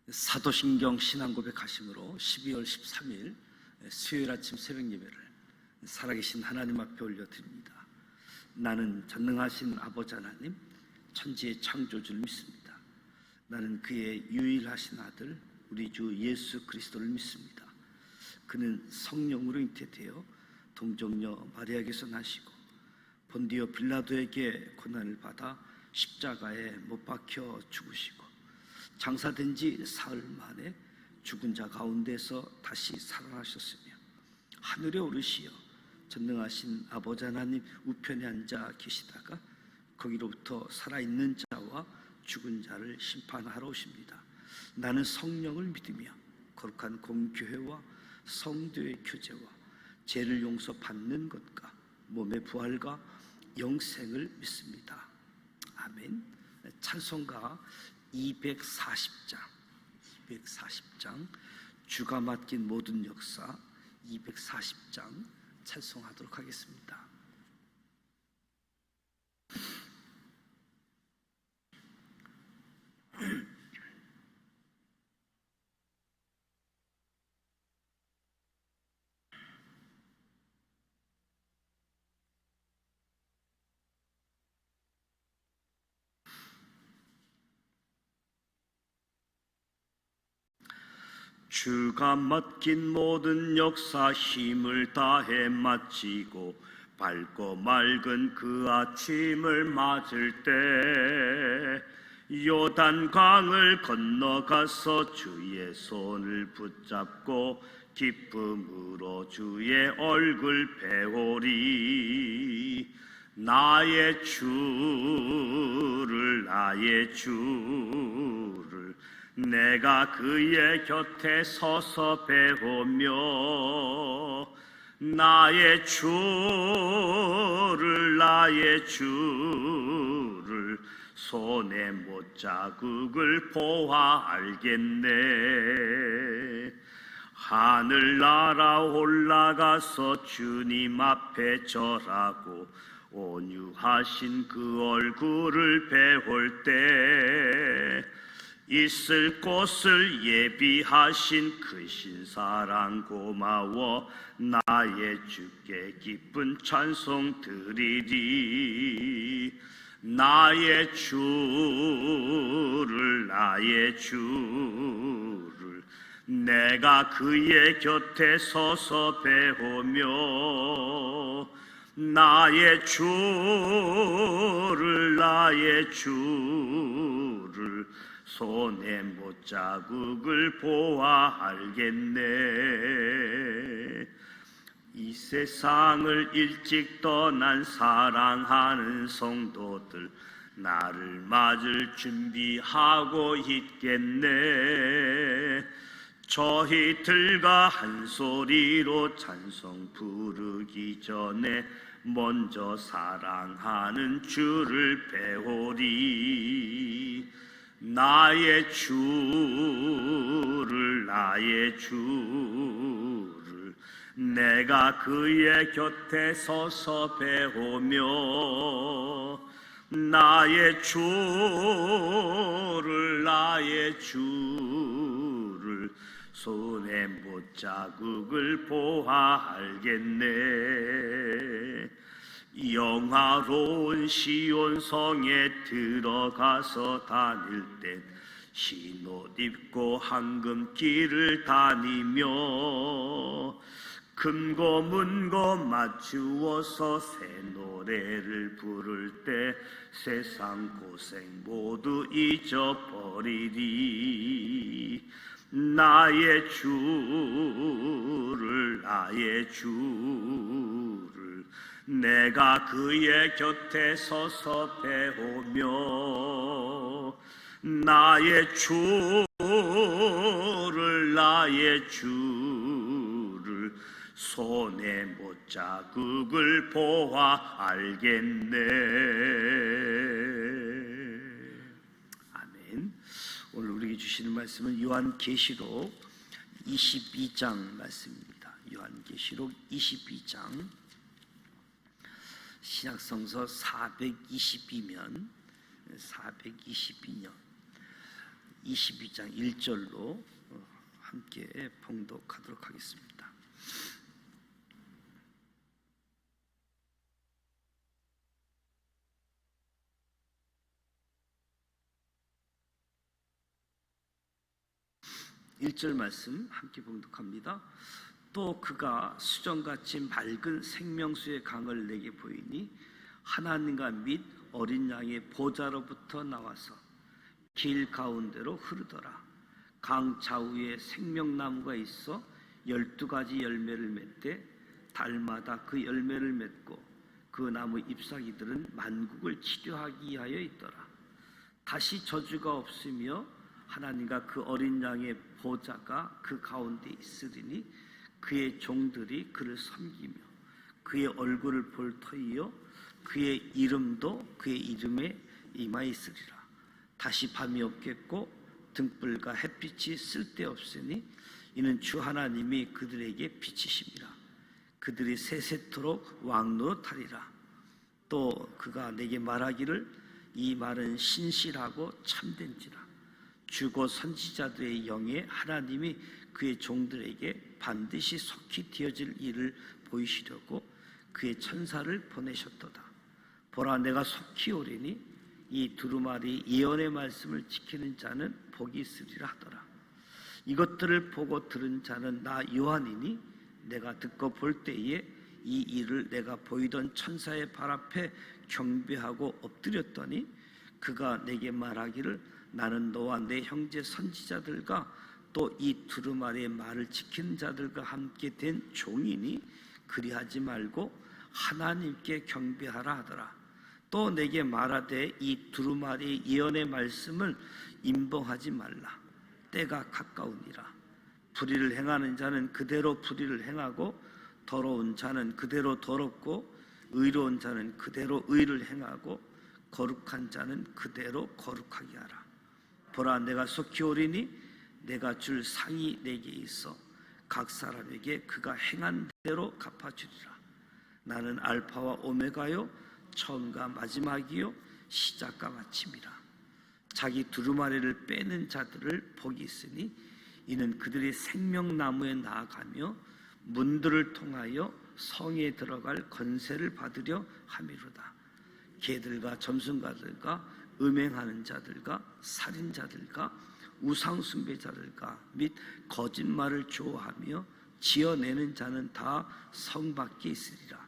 사도신경 신앙고백 하심으로 12월 13일 수요일 아침 새벽 예배를 살아계신 하나님 앞에 올려드립니다. 나는 전능하신 아버지 하나님, 천지의 창조주를 믿습니다. 나는 그의 유일하신 아들 우리 주 예수 그리스도를 믿습니다. 그는 성령으로 잉태되어 동정녀 마리아에게서 나시고 본디오 빌라도에게 고난을 받아 십자가에 못 박혀 죽으시고 장사된 지 사흘 만에 죽은 자 가운데서 다시 살아나셨으며 하늘에 오르시어 전능하신 아버지 하나님 우편에 앉아 계시다가 거기로부터 살아있는 자와 죽은 자를 심판하러 오십니다. 나는 성령을 믿으며 거룩한 공교회와 성도의 교제와 죄를 용서받는 것과 몸의 부활과 영생을 믿습니다. 아멘. 찬송가 240장 주가 맡긴 모든 역사 240장 찬송하도록 하겠습니다. 주가 맡긴 모든 역사 힘을 다해 마치고 밝고 맑은 그 아침을 맞을 때 요단강을 건너가서 주의 손을 붙잡고 기쁨으로 주의 얼굴 배우리. 나의 주를 내가 그의 곁에 서서 배우며 나의 주를 손에 못자국을 보아 알겠네. 하늘나라 올라가서 주님 앞에 절하고 온유하신 그 얼굴을 배울 때 있을 곳을 예비하신 크신 사랑 고마워 나의 주께 기쁜 찬송 드리리. 나의 주를 내가 그의 곁에 서서 배우며 나의 주를 손에 못자국을 보아 알겠네. 이 세상을 일찍 떠난 사랑하는 성도들 나를 맞을 준비하고 있겠네. 저희들과 한 소리로 찬송 부르기 전에 먼저 사랑하는 주를 배우리. 나의 주를 내가 그의 곁에 서서 배우며 나의 주를 손에 못자국을 보아 알겠네. 영화로운 시온성에 들어가서 다닐 땐 흰옷 입고 황금길을 다니며 금고 문고 맞추어서 새 노래를 부를 때 세상 고생 모두 잊어버리리. 나의 주를 내가 그의 곁에 서서 배우며 나의 주를 손에 못자국을 보아 알겠네. 아멘. 오늘 우리에게 주시는 말씀은 요한계시록 22장 말씀입니다. 요한계시록 22장 신약성서 422년 22장 1절로 함께 봉독하도록 하겠습니다. (1절) 말씀 함께 봉독합니다. 또 그가 수정같이 맑은 생명수의 강을 내게 보이니 하나님과 및 어린 양의 보좌로부터 나와서 길 가운데로 흐르더라. 강 좌우에 생명나무가 있어 12가지 열매를 맺되 달마다 그 열매를 맺고 그 나무 잎사귀들은 만국을 치료하기 위하여 있더라. 다시 저주가 없으며 하나님과 그 어린 양의 보좌가 그 가운데 있으리니 그의 종들이 그를 섬기며 그의 얼굴을 볼 터이요 그의 이름도 그의 이름에 임하였으리라. 다시 밤이 없겠고 등불과 햇빛이 쓸데없으니 이는 주 하나님이 그들에게 빛이심이라. 그들이 세세토록 왕노릇하리라. 또 그가 내게 말하기를 이 말은 신실하고 참된지라. 주고 선지자들의 영에 하나님이 그의 종들에게 반드시 속히 되어질 일을 보이시려고 그의 천사를 보내셨도다. 보라, 내가 속히 오리니 이 두루마리 예언의 말씀을 지키는 자는 복이 있으리라 하더라. 이것들을 보고 들은 자는 나 요한이니 내가 듣고 볼 때에 이 일을 내가 보이던 천사의 발 앞에 경배하고 엎드렸더니 그가 내게 말하기를 나는 너와 내 형제 선지자들과 또 이 두루마리의 말을 지키는 자들과 함께 된 종이니 그리하지 말고 하나님께 경배하라 하더라. 또 내게 말하되 이 두루마리의 예언의 말씀을 임봉하지 말라. 때가 가까우니라. 불의를 행하는 자는 그대로 불의를 행하고 더러운 자는 그대로 더럽고 의로운 자는 그대로 의를 행하고 거룩한 자는 그대로 거룩하게 하라. 보라, 내가 속히 오리니 내가 줄 상이 내게 있어 각 사람에게 그가 행한 대로 갚아주리라. 나는 알파와 오메가요 처음과 마지막이요 시작과 마침이라. 자기 두루마리를 빼는 자들을 복이 있으니 이는 그들이 생명나무에 나아가며 문들을 통하여 성에 들어갈 권세를 받으려 함이로다. 개들과 점순가들과 음행하는 자들과 살인자들과 우상숭배자들과 및 거짓말을 좋아하며 지어내는 자는 다 성 밖에 있으리라.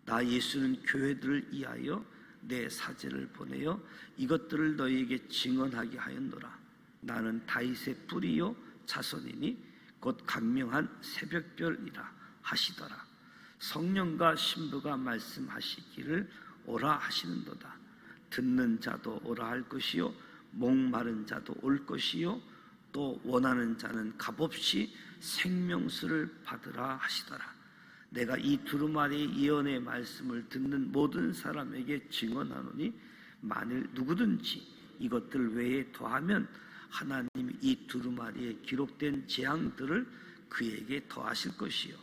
나 예수는 교회들을 위하여 내 사제를 보내어 이것들을 너희에게 증언하게 하였노라. 나는 다윗의 뿌리요 자손이니 곧 강명한 새벽별이라 하시더라. 성령과 신부가 말씀하시기를 오라 하시는도다. 듣는 자도 오라 할 것이요 목마른 자도 올 것이요 또 원하는 자는 값없이 생명수를 받으라 하시더라. 내가 이 두루마리 예언의 말씀을 듣는 모든 사람에게 증언하노니 만일 누구든지 이것들 외에 더하면 하나님이 이 두루마리에 기록된 재앙들을 그에게 더하실 것이요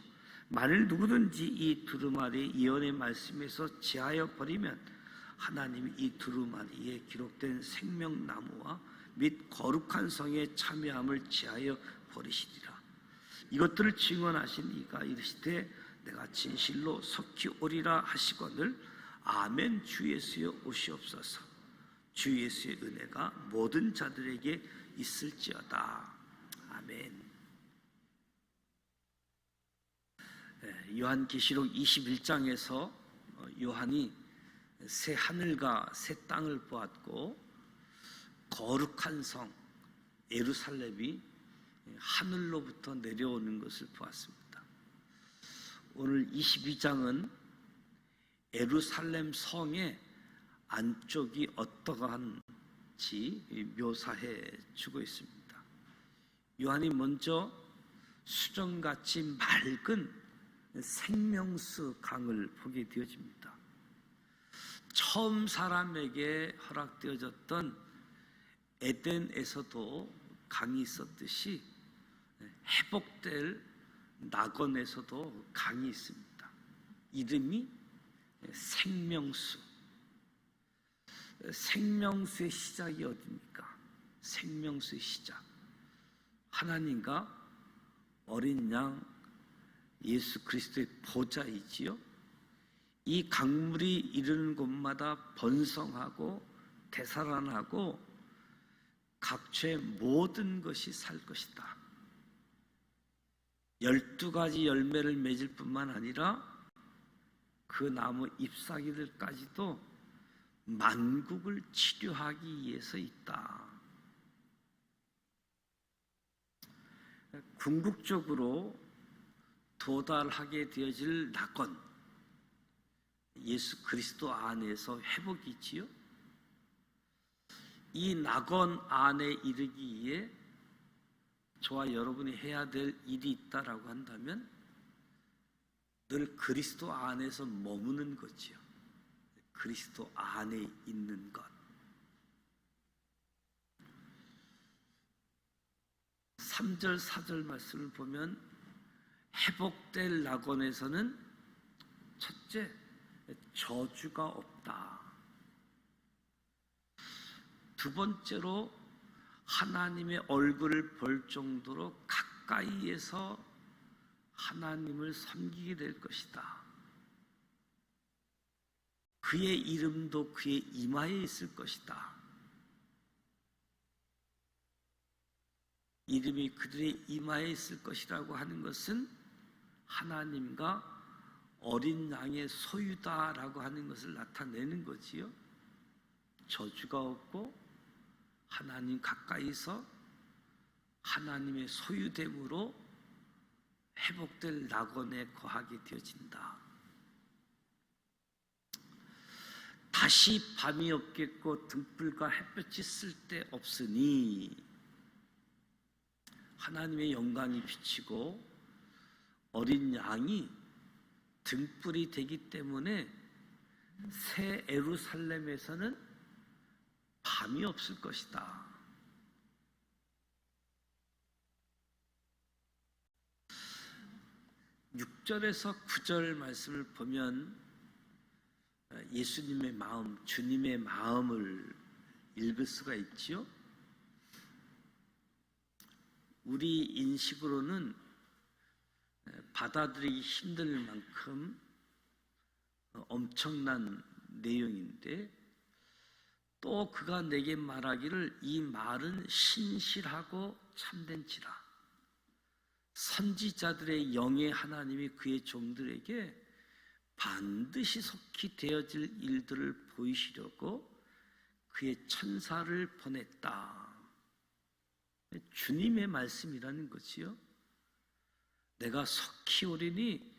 만일 누구든지 이 두루마리 예언의 말씀에서 제하여 버리면 하나님이 이 두루마리에 기록된 생명나무와 및 거룩한 성에 참여함을 제하여 버리시리라. 이것들을 증언하신 이가 이르시되 내가 진실로 속히 오리라 하시거늘 아멘. 주 예수여 오시옵소서. 주 예수의 은혜가 모든 자들에게 있을지어다. 아멘. 요한계시록 21장에서 요한이 새 하늘과 새 땅을 보았고 거룩한 성 예루살렘이 하늘로부터 내려오는 것을 보았습니다. 오늘 22장은 예루살렘 성의 안쪽이 어떠한지 묘사해 주고 있습니다. 요한이 먼저 수정같이 맑은 생명수 강을 보게 되어집니다. 처음 사람에게 허락되어졌던 에덴에서도 강이 있었듯이 회복될 낙원에서도 강이 있습니다. 이름이 생명수. 생명수의 시작이 어디입니까? 생명수의 시작, 하나님과 어린 양 예수 그리스도의 보좌이지요. 이 강물이 이르는 곳마다 번성하고 되살아나고 각처의 모든 것이 살 것이다. 12가지 열매를 맺을 뿐만 아니라 그 나무 잎사귀들까지도 만국을 치료하기 위해서 있다. 궁극적으로 도달하게 되어질 낙원, 예수 그리스도 안에서 회복이지요. 이 낙원 안에 이르기 위해 저와 여러분이 해야 될 일이 있다라고 한다면 늘 그리스도 안에서 머무는 거지요. 그리스도 안에 있는 것. 3절 4절 말씀을 보면 회복될 낙원에서는 첫째, 저주가 없다. 두 번째로 하나님의 얼굴을 볼 정도로 가까이에서 하나님을 섬기게 될 것이다. 그의 이름도 그의 이마에 있을 것이다. 이름이 그들의 이마에 있을 것이라고 하는 것은 하나님과 어린 양의 소유다라고 하는 것을 나타내는 거지요. 저주가 없고 하나님 가까이서 하나님의 소유됨으로 회복될 낙원에 거하게 되어진다. 다시 밤이 없겠고 등불과 햇볕이 쓸데 없으니 하나님의 영광이 비치고 어린 양이 등불이 되기 때문에 새 예루살렘에서는 밤이 없을 것이다. (6절에서 9절) 말씀을 보면 예수님의 마음, 주님의 마음을 읽을 수가 있지요. 우리 인식으로는 받아들이기 힘들 만큼 엄청난 내용인데, 또 그가 내게 말하기를 이 말은 신실하고 참된지라. 선지자들의 영의 하나님이 그의 종들에게 반드시 속히 되어질 일들을 보이시려고 그의 천사를 보냈다. 주님의 말씀이라는 거지요. 내가 속히 오리니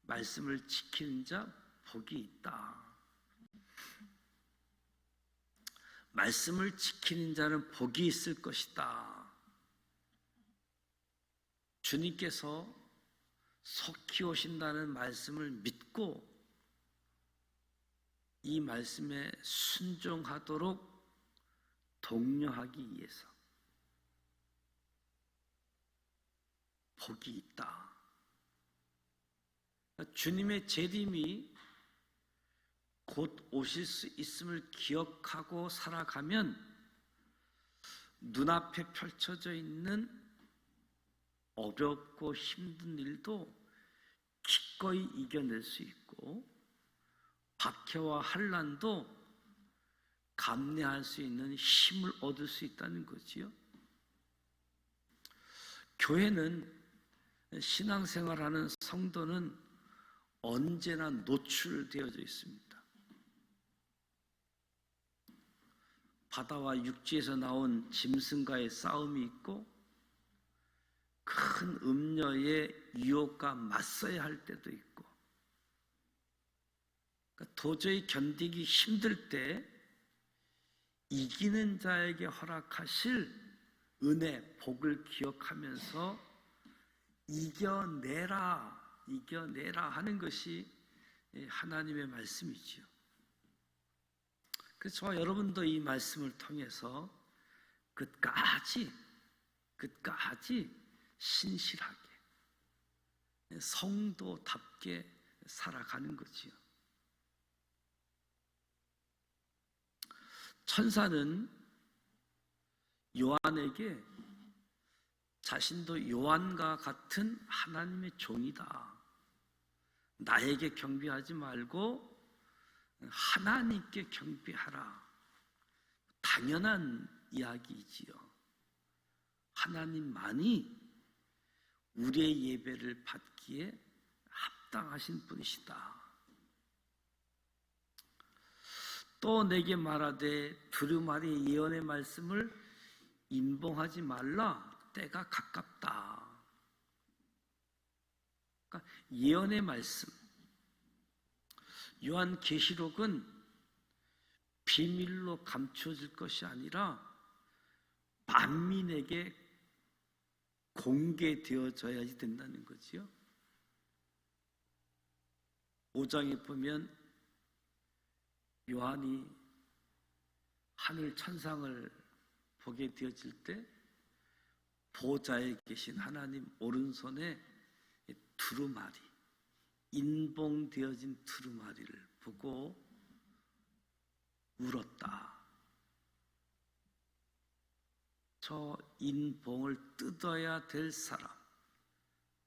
말씀을 지키는 자 복이 있다. 말씀을 지키는 자는 복이 있을 것이다. 주님께서 속히 오신다는 말씀을 믿고 이 말씀에 순종하도록 독려하기 위해서 복이 있다. 주님의 재림이 곧 오실 수 있음을 기억하고 살아가면 눈앞에 펼쳐져 있는 어렵고 힘든 일도 기꺼이 이겨낼 수 있고 박해와 환난도 감내할 수 있는 힘을 얻을 수 있다는 거지요. 교회는 신앙생활하는 성도는 언제나 노출되어져 있습니다. 바다와 육지에서 나온 짐승과의 싸움이 있고 큰 음녀의 유혹과 맞서야 할 때도 있고, 그러니까 도저히 견디기 힘들 때 이기는 자에게 허락하실 은혜, 복을 기억하면서 이겨내라 하는 것이 하나님의 말씀이지요. 그래서 저와 여러분도 이 말씀을 통해서 끝까지 신실하게 성도답게 살아가는 거지요. 천사는 요한에게 자신도 요한과 같은 하나님의 종이다, 나에게 경배하지 말고 하나님께 경배하라, 당연한 이야기이지요. 하나님만이 우리의 예배를 받기에 합당하신 분이시다. 또 내게 말하되 두루마리 예언의 말씀을 인봉하지 말라, 때가 가깝다. 그러니까 예언의 말씀, 요한계시록은 비밀로 감춰질 것이 아니라 만민에게 공개되어져야지 된다는 거지요. 5장에 보면 요한이 하늘 천상을 보게 되어질 때 보좌에 계신 하나님 오른손에 두루마리, 인봉되어진 두루마리를 보고 울었다. 저 인봉을 뜯어야 될 사람,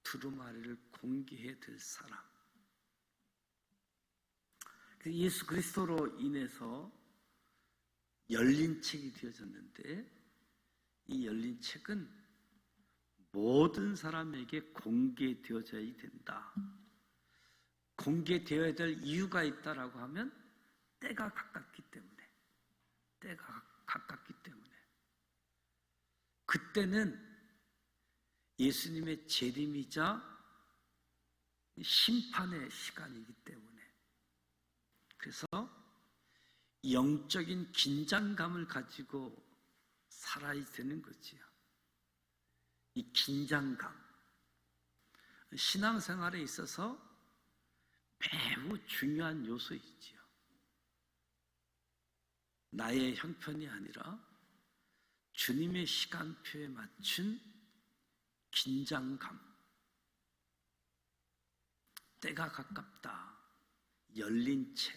두루마리를 공개해야 될 사람, 예수 그리스도로 인해서 열린 책이 되어졌는데, 이 열린 책은 모든 사람에게 공개되어져야 된다. 공개되어야 될 이유가 있다라고 하면 때가 가깝기 때문에, 때가 가깝기 때문에. 그때는 예수님의 재림이자 심판의 시간이기 때문에, 그래서 영적인 긴장감을 가지고 살아야 되는 거지요. 이 긴장감, 신앙생활에 있어서 매우 중요한 요소이지요. 나의 형편이 아니라 주님의 시간표에 맞춘 긴장감, 때가 가깝다, 열린 책,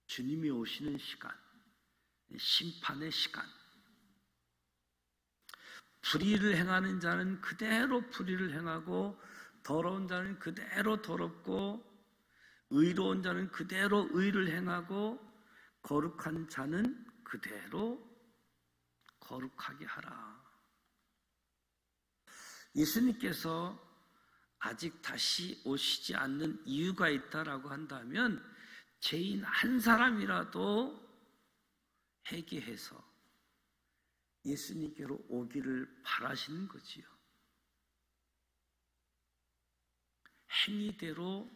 주님이 오시는 시간, 심판의 시간. 불의를 행하는 자는 그대로 불의를 행하고, 더러운 자는 그대로 더럽고, 의로운 자는 그대로 의를 행하고, 거룩한 자는 그대로 거룩하게 하라. 예수님께서 아직 다시 오시지 않는 이유가 있다라고 한다면 죄인 한 사람이라도 회개해서 예수님께로 오기를 바라시는 거지요. 행위대로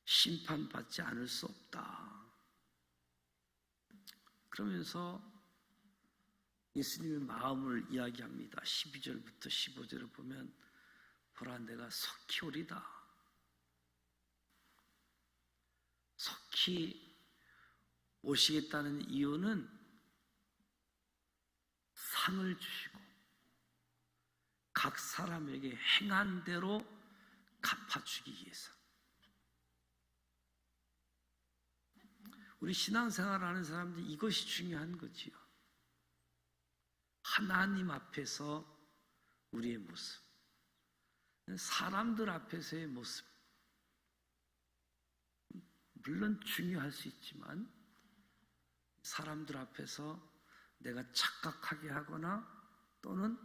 심판받지 않을 수 없다. 그러면서 예수님의 마음을 이야기합니다. 12절부터 15절을 보면, 보라 내가 속히 오리다. 속히 오시겠다는 이유는 상을 주시고 각 사람에게 행한 대로 갚아주기 위해서. 우리 신앙생활하는 사람들이 이것이 중요한 거지요. 하나님 앞에서 우리의 모습, 사람들 앞에서의 모습, 물론 중요할 수 있지만 사람들 앞에서 내가 착각하게 하거나 또는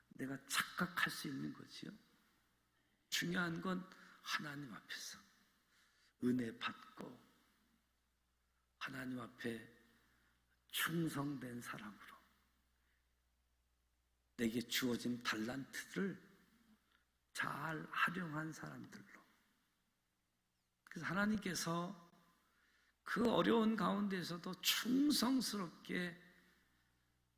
내가 착각할 수 있는 거지요. 중요한 건 하나님 앞에서 은혜 받고 하나님 앞에 충성된 사람으로 내게 주어진 달란트를 잘 활용한 사람들로. 그래서 하나님께서 그 어려운 가운데서도 충성스럽게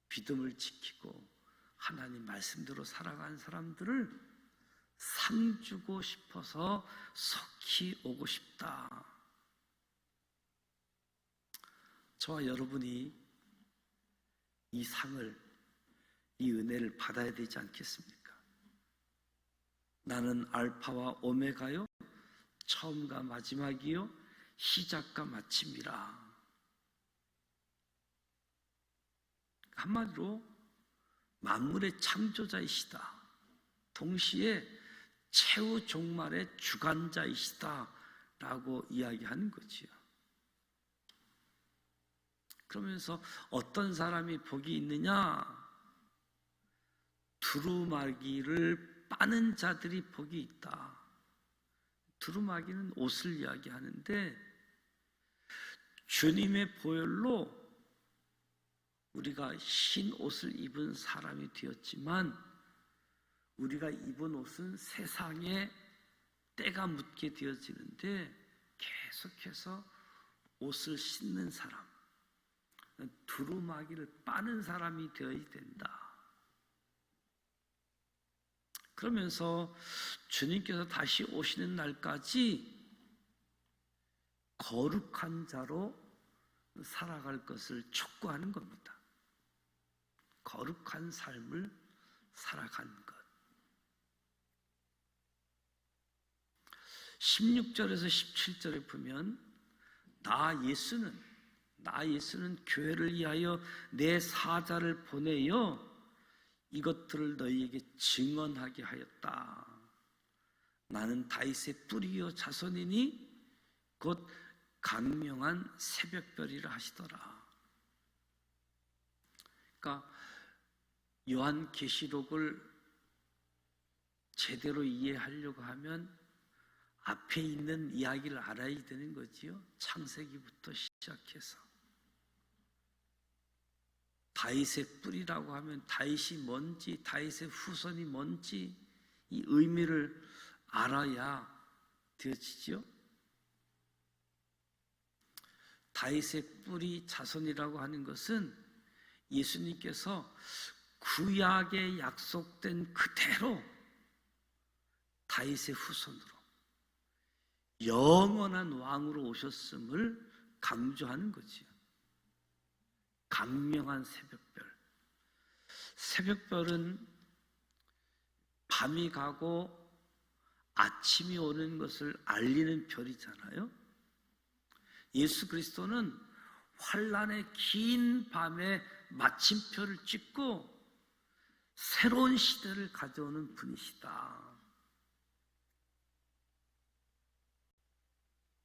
믿음을 지키고 하나님 말씀대로 살아간 사람들을 상 주고 싶어서 속히 오고 싶다. 저와 여러분이 이 상을, 이 은혜를 받아야 되지 않겠습니까? 나는 알파와 오메가요, 처음과 마지막이요, 시작과 마침이라. 한마디로 만물의 창조자이시다. 동시에 최후 종말의 주관자이시다 라고 이야기하는 거지요. 그러면서 어떤 사람이 복이 있느냐? 두루마기를 빠는 자들이 복이 있다. 두루마기는 옷을 이야기하는데 주님의 보혈로 우리가 흰 옷을 입은 사람이 되었지만 우리가 입은 옷은 세상에 때가 묻게 되어지는데 계속해서 옷을 신는 사람, 두루마기를 빠는 사람이 되어야 된다. 그러면서 주님께서 다시 오시는 날까지 거룩한 자로 살아갈 것을 촉구하는 겁니다. 거룩한 삶을 살아가는 것. 16절에서 17절에 보면 나 예수는 교회를 위하여 내 사자를 보내어 이것들을 너희에게 증언하게 하였다. 나는 다윗의 뿌리요 자손이니 곧 강명한 새벽별이라 하시더라. 그러니까 요한계시록을 제대로 이해하려고 하면 앞에 있는 이야기를 알아야 되는 거지요. 창세기부터 시작해서 다윗의 뿌리라고 하면 다윗이 뭔지, 다윗의 후손이 뭔지 이 의미를 알아야 되어지죠. 다윗의 뿌리 자손이라고 하는 것은 예수님께서 구약에 약속된 그대로 다윗의 후손으로 영원한 왕으로 오셨음을 강조하는 거지요. 강명한 새벽별. 새벽별은 밤이 가고 아침이 오는 것을 알리는 별이잖아요. 예수 그리스도는 환란의 긴 밤에 마침표를 찍고 새로운 시대를 가져오는 분이시다.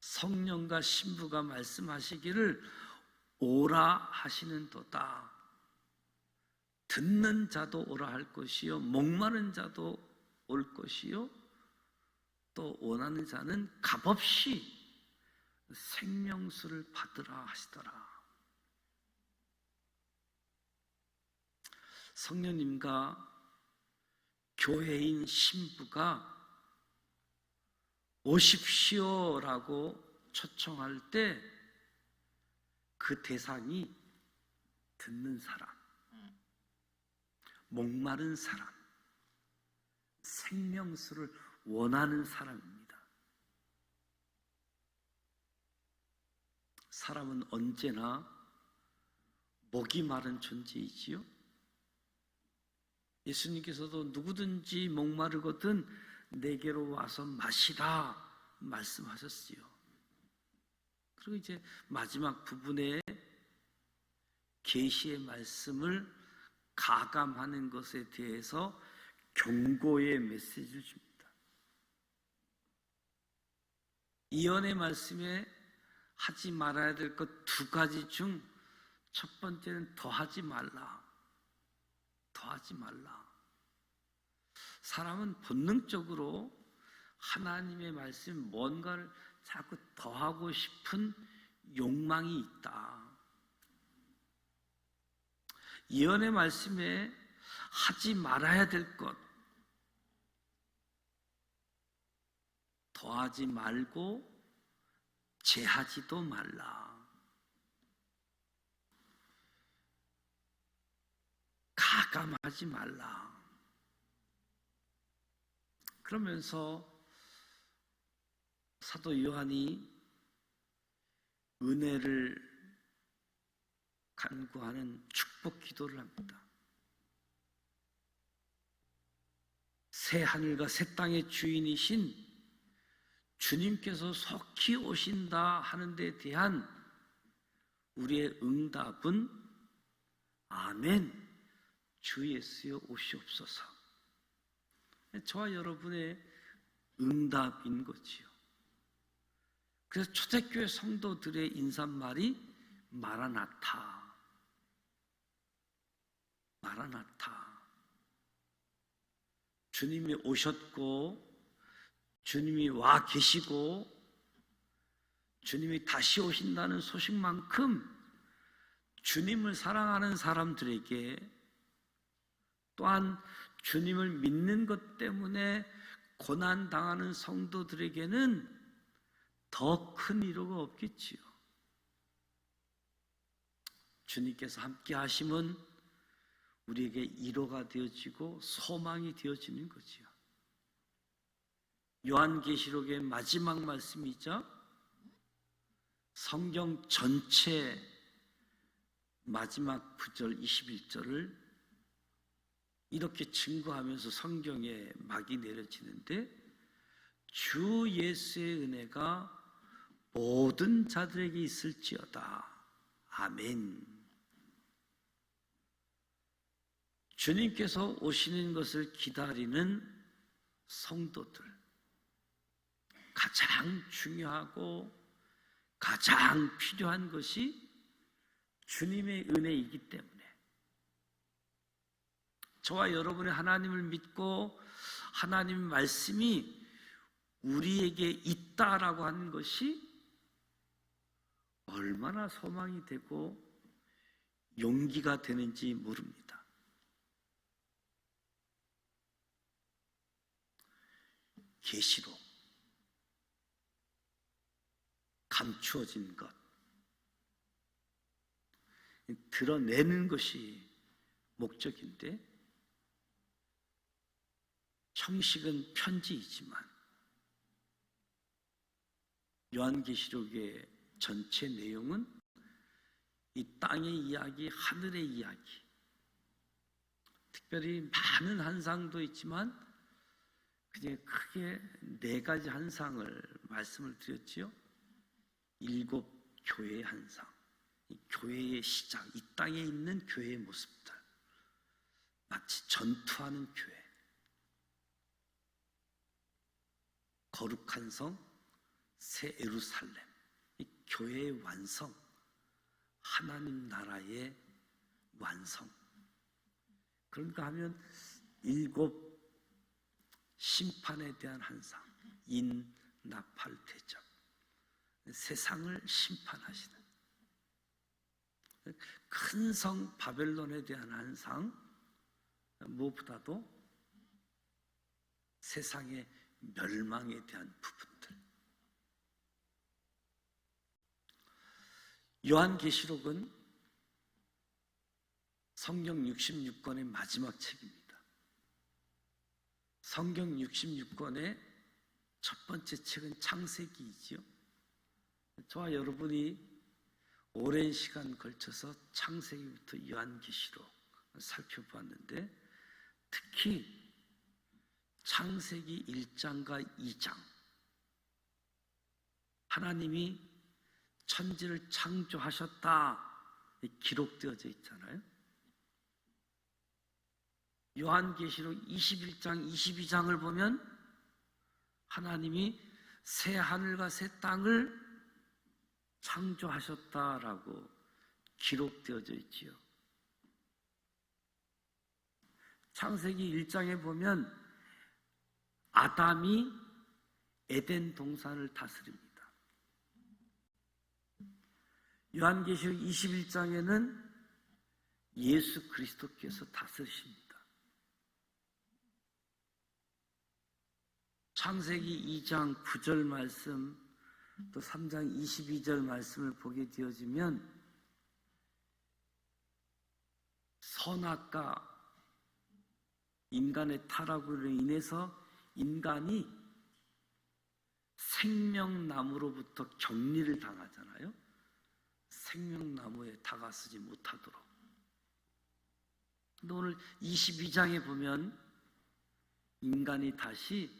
성령과 신부가 말씀하시기를 오라 하시는도다. 듣는 자도 오라 할 것이요 목마른 자도 올 것이요 또 원하는 자는 값없이 생명수를 받으라 하시더라. 성령님과 교회인 신부가 오십시오라고 초청할 때 그 대상이 듣는 사람, 목마른 사람, 생명수를 원하는 사람입니다. 사람은 언제나 목이 마른 존재이지요. 예수님께서도 누구든지 목마르거든 내게로 와서 마시라 말씀하셨어요. 그리고 이제 마지막 부분에 계시의 말씀을 가감하는 것에 대해서 경고의 메시지를 줍니다. 이언의 말씀에 하지 말아야 될 것 두 가지 중 첫 번째는 더하지 말라. 더하지 말라. 사람은 본능적으로 하나님의 말씀 뭔가를 자꾸 더하고 싶은 욕망이 있다. 예언의 말씀에 하지 말아야 될 것 더하지 말고 제하지도 말라. 가감하지 말라. 그러면서 사도 요한이 은혜를 간구하는 축복 기도를 합니다. 새 하늘과 새 땅의 주인이신 주님께서 속히 오신다 하는 데 대한 우리의 응답은 아멘. 주 예수여 오시옵소서. 저와 여러분의 응답인 거지요. 그래서 초대교회 성도들의 인사말이 마라나타, 마라나타. 주님이 오셨고, 주님이 와 계시고, 주님이 다시 오신다는 소식만큼 주님을 사랑하는 사람들에게, 또한 주님을 믿는 것 때문에 고난당하는 성도들에게는 더 큰 위로가 없겠지요. 주님께서 함께 하심은 우리에게 위로가 되어지고 소망이 되어지는 거지요. 요한계시록의 마지막 말씀이죠. 성경 전체 마지막 9절 21절을 이렇게 증거하면서 성경에 막이 내려지는데, 주 예수의 은혜가 모든 자들에게 있을지어다. 아멘. 주님께서 오시는 것을 기다리는 성도들, 가장 중요하고 가장 필요한 것이 주님의 은혜이기 때문에, 저와 여러분이 하나님을 믿고 하나님의 말씀이 우리에게 있다라고 하는 것이 얼마나 소망이 되고 용기가 되는지 모릅니다. 계시록, 감추어진 것, 드러내는 것이 목적인데, 형식은 편지이지만 요한계시록의 전체 내용은 이 땅의 이야기, 하늘의 이야기, 특별히 많은 한상도 있지만 그중에 크게 4가지 한상을 말씀을 드렸지요. 7 교회의 한상, 이 교회의 시작, 이 땅에 있는 교회의 모습들, 마치 전투하는 교회, 거룩한 성, 새 예루살렘, 이 교회의 완성, 하나님 나라의 완성. 그런가 하면 7 심판에 대한 한상, 인나팔 대접, 세상을 심판하시는 큰 성 바벨론에 대한 한상, 무엇보다도 세상의 멸망에 대한 부분들. 요한계시록은 성경 66권의 마지막 책입니다. 성경 66권의 첫 번째 책은 창세기이지요. 저와 여러분이 오랜 시간 걸쳐서 창세기부터 요한계시록 살펴보았는데, 특히 창세기 1장과 2장, 하나님이 천지를 창조하셨다 기록되어져 있잖아요. 요한계시록 21장, 22장을 보면 하나님이 새 하늘과 새 땅을 창조하셨다라고 기록되어져 있지요. 창세기 1장에 보면 아담이 에덴 동산을 다스립니다. 요한계시록 21장에는 예수 그리스도께서 다스리십니다. 창세기 2장 9절 말씀, 또 3장 22절 말씀을 보게 되어지면 선악과 인간의 타락으로 인해서 인간이 생명나무로부터 격리를 당하잖아요. 생명나무에 다가서지 못하도록. 근데 오늘 22장에 보면 인간이 다시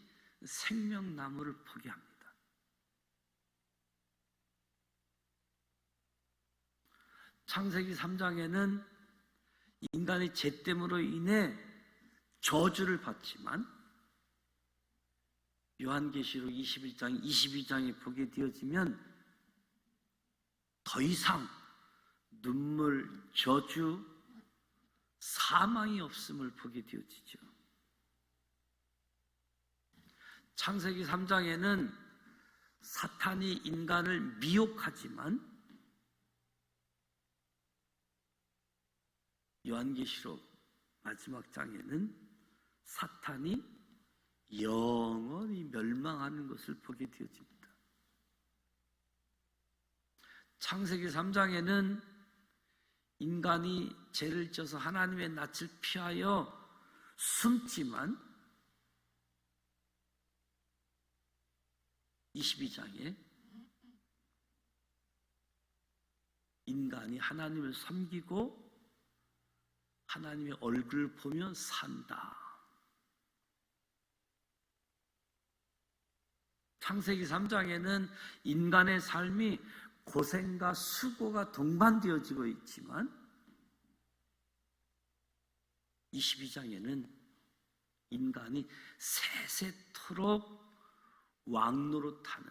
생명나무를 포기합니다. 창세기 3장에는 인간의 죄 때문으로 인해 저주를 받지만 요한계시록 21장, 22장에 보게 되어지면 더 이상 눈물, 저주, 사망이 없음을 보게 되어지죠. 창세기 3장에는 사탄이 인간을 미혹하지만 요한계시록 마지막 장에는 사탄이 영원히 멸망하는 것을 보게 되어집니다. 창세기 3장에는 인간이 죄를 져서 하나님의 낯을 피하여 숨지만 22장에 인간이 하나님을 섬기고 하나님의 얼굴을 보며 산다. 창세기 3장에는 인간의 삶이 고생과 수고가 동반되어지고 있지만 22장에는 인간이 세세토록 왕노릇하는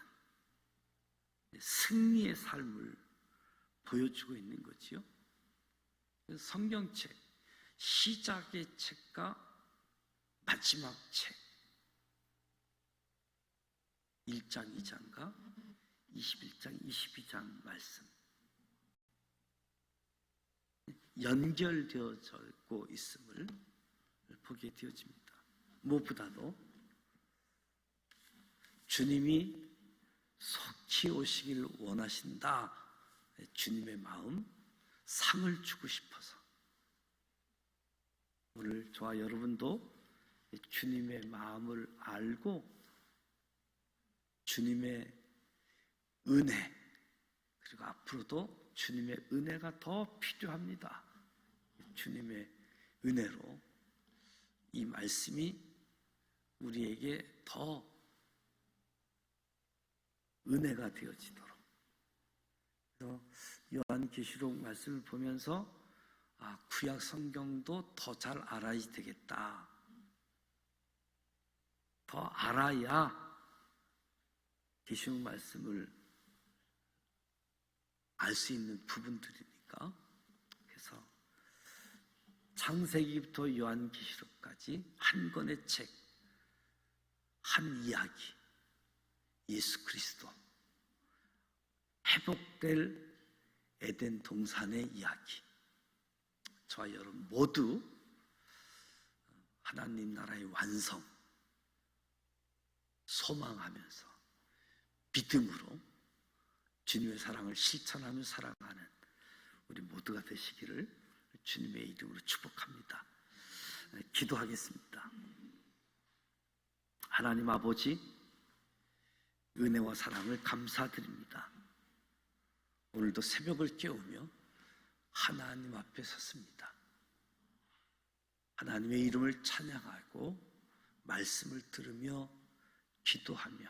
승리의 삶을 보여주고 있는 거지요. 성경책 시작의 책과 마지막 책 1장, 2장과 21장, 22장 말씀 연결되어져 있음을 보게 되어집니다. 무엇보다도 주님이 속히 오시길 원하신다. 주님의 마음, 상을 주고 싶어서 오늘 저와 여러분도 주님의 마음을 알고 주님의 은혜, 그리고 앞으로도 주님의 은혜가 더 필요합니다. 주님의 은혜로 이 말씀이 우리에게 더 은혜가 되어지도록. 그래서 요한계시록 말씀을 보면서 구약 성경도 더 잘 알아야 되겠다. 더 알아야 계시록 말씀을 알 수 있는 부분들이니까. 그래서 창세기부터 요한계시록까지 한 권의 책, 한 이야기, 예수 그리스도, 회복될 에덴 동산의 이야기. 저와 여러분 모두 하나님 나라의 완성 소망하면서 믿음으로 주님의 사랑을 실천하며 살아가는 우리 모두가 되시기를 주님의 이름으로 축복합니다. 기도하겠습니다. 하나님 아버지, 은혜와 사랑을 감사드립니다. 오늘도 새벽을 깨우며 하나님 앞에 섰습니다. 하나님의 이름을 찬양하고 말씀을 들으며 기도하며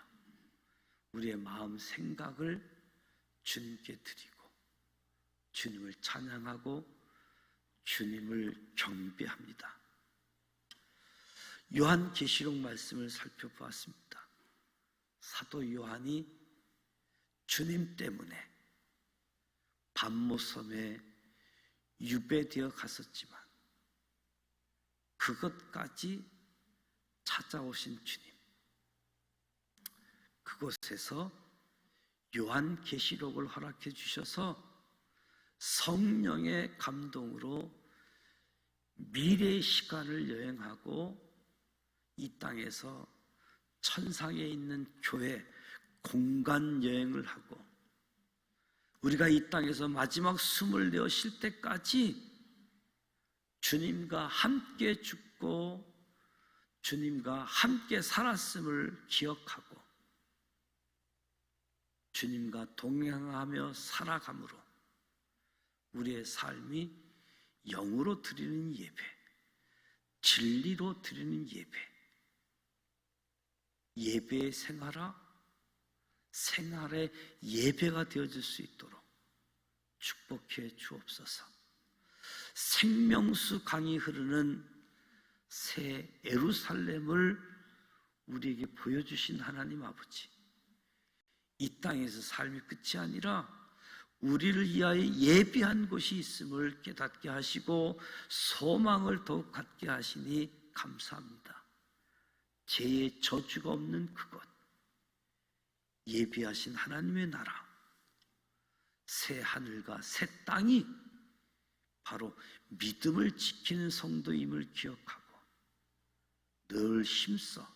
우리의 마음 생각을 주님께 드리고 주님을 찬양하고 주님을 경배합니다. 요한계시록 말씀을 살펴보았습니다. 사도 요한이 주님 때문에 밤모섬에 유배되어 갔었지만 그것까지 찾아오신 주님, 그곳에서 요한계시록을 허락해 주셔서 성령의 감동으로 미래의 시간을 여행하고 이 땅에서 천상에 있는 교회 공간 여행을 하고 우리가 이 땅에서 마지막 숨을 내어 쉴 때까지 주님과 함께 죽고 주님과 함께 살았음을 기억하고 주님과 동행하며 살아감으로 우리의 삶이 영으로 드리는 예배, 진리로 드리는 예배, 예배의 생활의 예배가 되어질 수 있도록 축복해 주옵소서. 생명수 강이 흐르는 새 예루살렘을 우리에게 보여주신 하나님 아버지, 이 땅에서 삶이 끝이 아니라 우리를 위하여 예비한 곳이 있음을 깨닫게 하시고 소망을 더욱 갖게 하시니 감사합니다. 죄의 저주가 없는 그곳, 예비하신 하나님의 나라, 새 하늘과 새 땅이 바로 믿음을 지키는 성도임을 기억하고 늘 힘써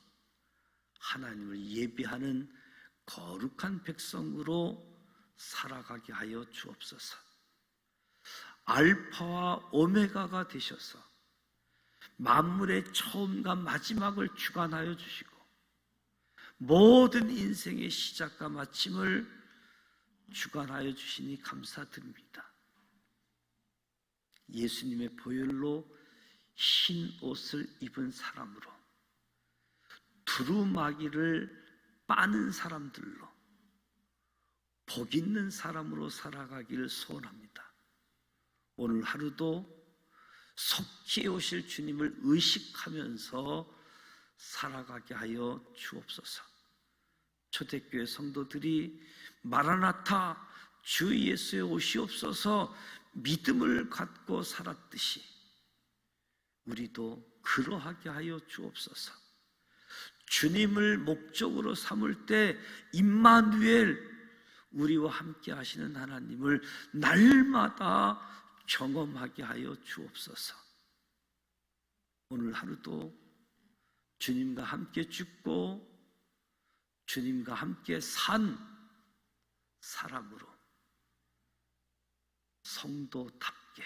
하나님을 예비하는 거룩한 백성으로 살아가게 하여 주옵소서. 알파와 오메가가 되셔서 만물의 처음과 마지막을 주관하여 주시고 모든 인생의 시작과 마침을 주관하여 주시니 감사드립니다. 예수님의 보혈로 흰 옷을 입은 사람으로, 두루마기를 빠는 사람들로, 복 있는 사람으로 살아가기를 소원합니다. 오늘 하루도 속히 오실 주님을 의식하면서 살아가게 하여 주옵소서. 초대교회 성도들이 마라나타 주 예수의 오시옵소서 믿음을 갖고 살았듯이 우리도 그러하게 하여 주옵소서. 주님을 목적으로 삼을 때 임마누엘, 우리와 함께 하시는 하나님을 날마다 경험하게 하여 주옵소서. 오늘 하루도 주님과 함께 죽고 주님과 함께 산 사람으로 성도답게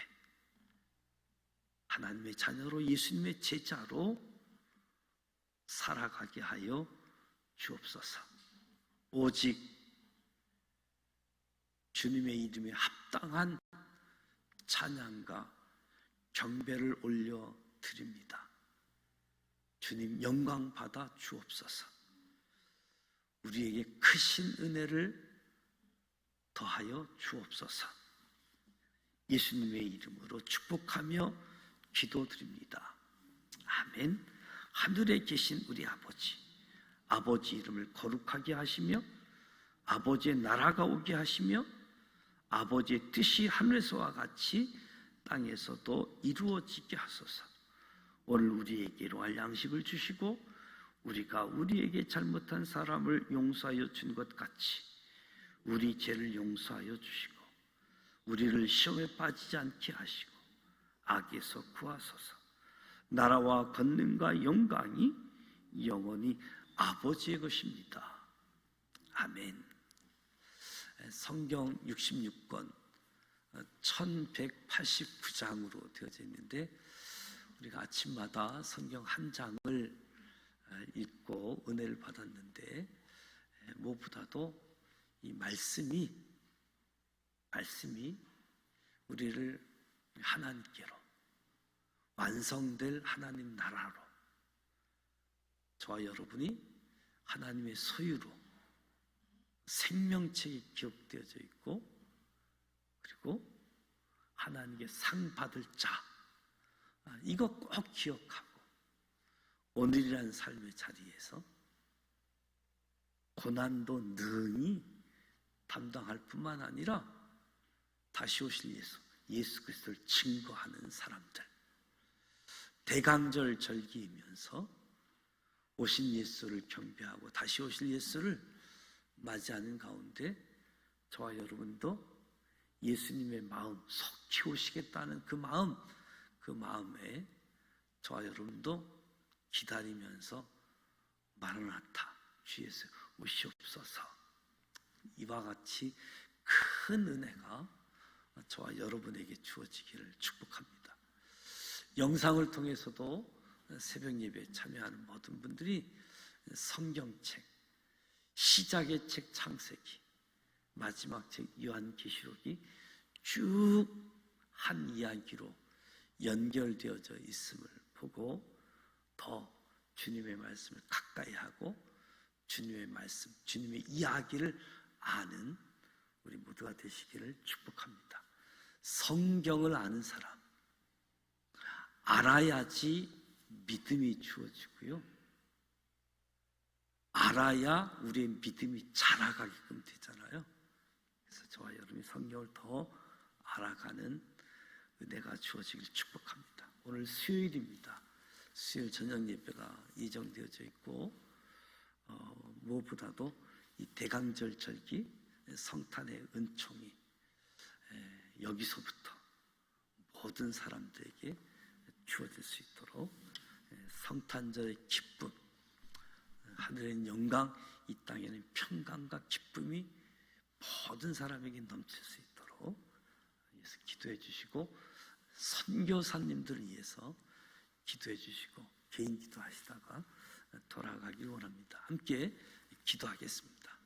하나님의 자녀로 예수님의 제자로 살아가게 하여 주옵소서. 오직 주님의 이름에 합당한 찬양과 경배를 올려 드립니다. 주님 영광 받아 주옵소서. 우리에게 크신 은혜를 더하여 주옵소서. 예수님의 이름으로 축복하며 기도드립니다. 아멘. 하늘에 계신 우리 아버지, 아버지 이름을 거룩하게 하시며 아버지의 나라가 오게 하시며 아버지의 뜻이 하늘에서와 같이 땅에서도 이루어지게 하소서. 오늘 우리에게 일용할 양식을 주시고 우리가 우리에게 잘못한 사람을 용서하여 준 것 같이 우리 죄를 용서하여 주시고 우리를 시험에 빠지지 않게 하시고 악에서 구하소서. 나라와 권능과 영광이 영원히 아버지의 것입니다. 아멘. 성경 66권 1189장으로 되어져 있는데 우리가 아침마다 성경 한 장을 읽고 은혜를 받았는데 무엇보다도 이 말씀이 우리를 하나님께로 완성될 하나님 나라로 저와 여러분이 하나님의 소유로 생명책이 기록되어져 있고 그리고 하나님께 상 받을 자, 이거 꼭 기억하고 오늘이라는 삶의 자리에서 고난도 능히 담당할 뿐만 아니라 다시 오실 예수 그리스도를 증거하는 사람들, 대강절 절기이면서 오신 예수를 경배하고 다시 오실 예수를 맞이하는 가운데 저와 여러분도 예수님의 마음, 속히 오시겠다는 그 마음에 저와 여러분도 기다리면서 마라나타 주 예수 오시옵소서, 이와 같이 큰 은혜가 저와 여러분에게 주어지기를 축복합니다. 영상을 통해서도 새벽 예배에 참여하는 모든 분들이 성경책, 시작의 책 창세기, 마지막 책 요한계시록이 쭉 한 이야기로 연결되어져 있음을 보고 더 주님의 말씀을 가까이 하고 주님의 말씀, 주님의 이야기를 아는 우리 모두가 되시기를 축복합니다. 성경을 아는 사람, 알아야지 믿음이 주어지고요. 알아야 우리의 믿음이 자라가게끔 되잖아요. 그래서 저와 여러분이 성경을 더 알아가는 은혜가 주어지길 축복합니다. 오늘 수요일입니다. 수요일 저녁 예배가 예정되어져 있고 무엇보다도 이 대강절 절기 성탄의 은총이 여기서부터 모든 사람들에게 주어질 수 있도록 성탄절의 기쁨, 하늘의 영광, 이 땅에는 평강과 기쁨이 모든 사람에게 넘칠 수 있도록 기도해 주시고, 선교사님들을 위해서 기도해 주시고 개인 기도하시다가 돌아가길 원합니다. 함께 기도하겠습니다.